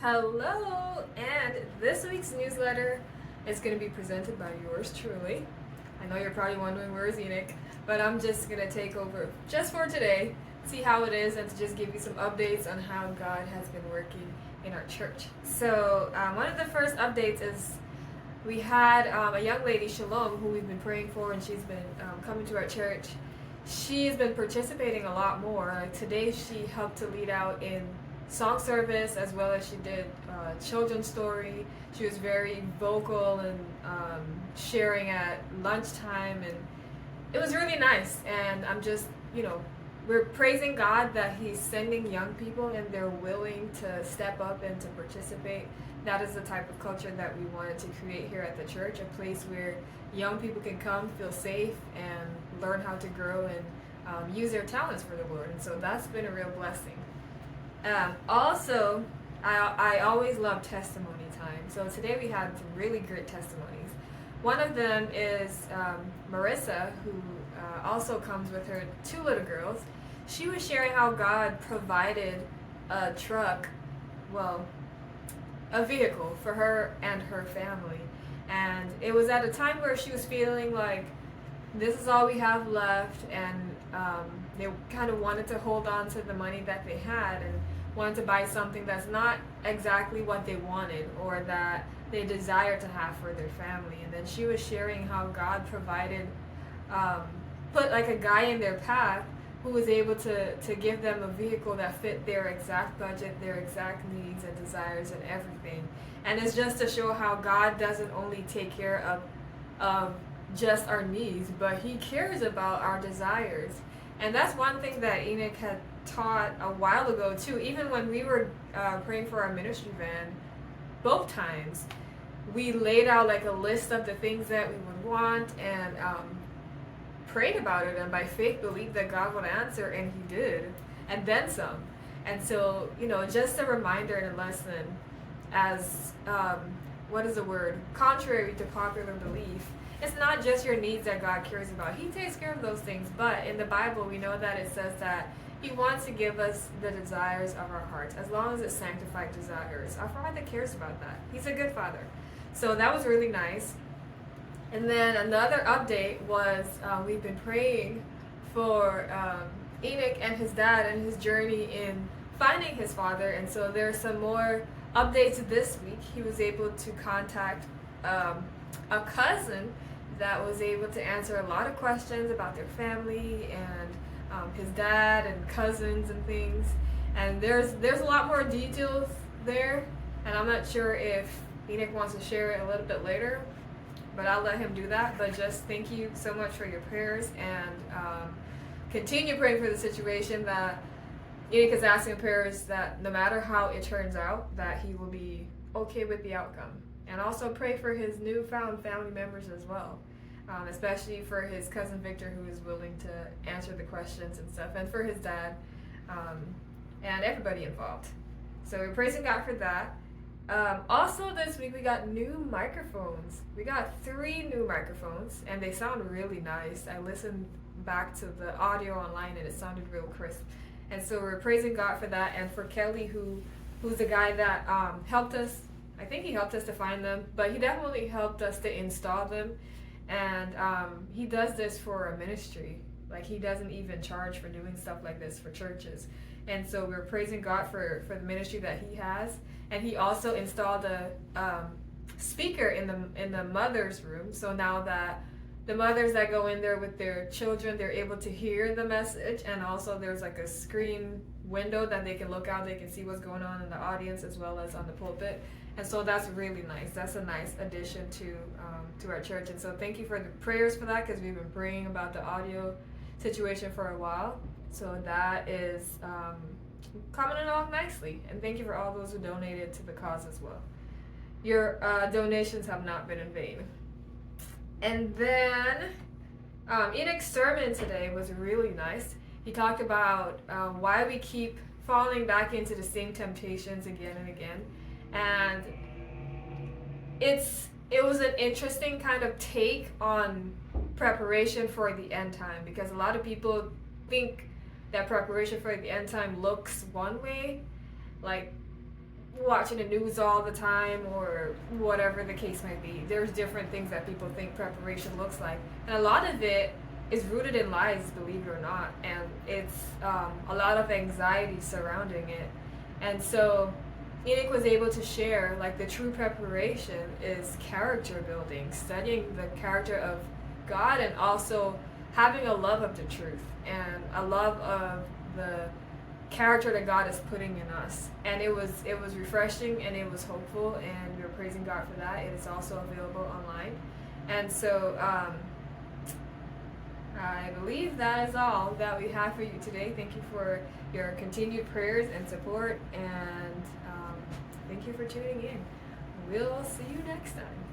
Hello, and this week's newsletter is going to be presented by yours truly. I know you're probably wondering where's Enoch, but I'm just going to take over just for today, see how it is, and to just give you some updates on how God has been working in our church. So, one of the first updates is we had a young lady, Shalom, who we've been praying for, and she's been coming to our church. She's been participating a lot more. Today, she helped to lead out in song service as well as she did children's story. She was very vocal and sharing at lunchtime, and it was really nice. And I'm just, we're praising God that He's sending young people and they're willing to step up and to participate. That is the type of culture that we wanted to create here at the church, a place where young people can come, feel safe, and learn how to grow and use their talents for the Lord. And so that's been a real blessing. Also, I always love testimony time. So today we had some really great testimonies. One of them is Marissa, who also comes with her two little girls. She was sharing how God provided a truck, a vehicle for her and her family. And it was at a time where she was feeling like this is all we have left, and they kind of wanted to hold on to the money that they had and wanted to buy something that's not exactly what they wanted or that they desired to have for their family. And then she was sharing how God provided, put like a guy in their path who was able to give them a vehicle that fit their exact budget, their exact needs and desires and everything. And it's just to show how God doesn't only take care of just our needs, but He cares about our desires. And that's one thing that Enoch had taught a while ago too. Even when we were praying for our ministry van, both times we laid out like a list of the things that we would want and prayed about it, and by faith believed that God would answer, and He did, and then some. And so, just a reminder and a lesson as what is the word? Contrary to popular belief, it's not just your needs that God cares about. He takes care of those things, but in the Bible we know that it says that He wants to give us the desires of our hearts, as long as it's sanctified desires. Our Father cares about that. He's a good Father. So that was really nice. And then another update was we've been praying for Enoch and his dad and his journey in finding his father. And so there's some more updates this week. He was able to contact a cousin that was able to answer a lot of questions about their family and his dad and cousins and things. And there's a lot more details there, and I'm not sure if Enoch wants to share it a little bit later, but I'll let him do that. But just thank you so much for your prayers, and continue praying for the situation that Enoch is asking prayers that no matter how it turns out, that he will be okay with the outcome. And also pray for his newfound family members as well, especially for his cousin Victor, who is willing to answer the questions and stuff, and for his dad, and everybody involved. So we're praising God for that. Also this week we got new microphones. We got 3 new microphones, and they sound really nice. I listened back to the audio online and it sounded real crisp. And so we're praising God for that, and for Kelly, who's the guy that helped us. I think he helped us to find them, but he definitely helped us to install them. And he does this for a ministry. Like, he doesn't even charge for doing stuff like this for churches. And so we're praising God for the ministry that he has. And he also installed a speaker in the mother's room. So now that the mothers that go in there with their children, they're able to hear the message. And also there's like a screen window that they can look out. They can see what's going on in the audience as well as on the pulpit. And so that's really nice. That's a nice addition to our church. And so thank you for the prayers for that, because we've been praying about the audio situation for a while. So that is coming along nicely. And thank you for all those who donated to the cause as well. Your donations have not been in vain. And then Enoch's sermon today was really nice. He talked about why we keep falling back into the same temptations again and again. And it was an interesting kind of take on preparation for the end time, because a lot of people think that preparation for the end time looks one way, like watching the news all the time or whatever the case might be. There's different things that people think preparation looks like, and a lot of it is rooted in lies, believe it or not, and it's a lot of anxiety surrounding it. And so Enoch was able to share like the true preparation is character building, studying the character of God, and also having a love of the truth and a love of the character that God is putting in us. And it was refreshing, and it was hopeful, and we were praising God for that. It is also available online. And so I believe that is all that we have for you today. Thank you for your continued prayers and support, and thank you for tuning in. We'll see you next time.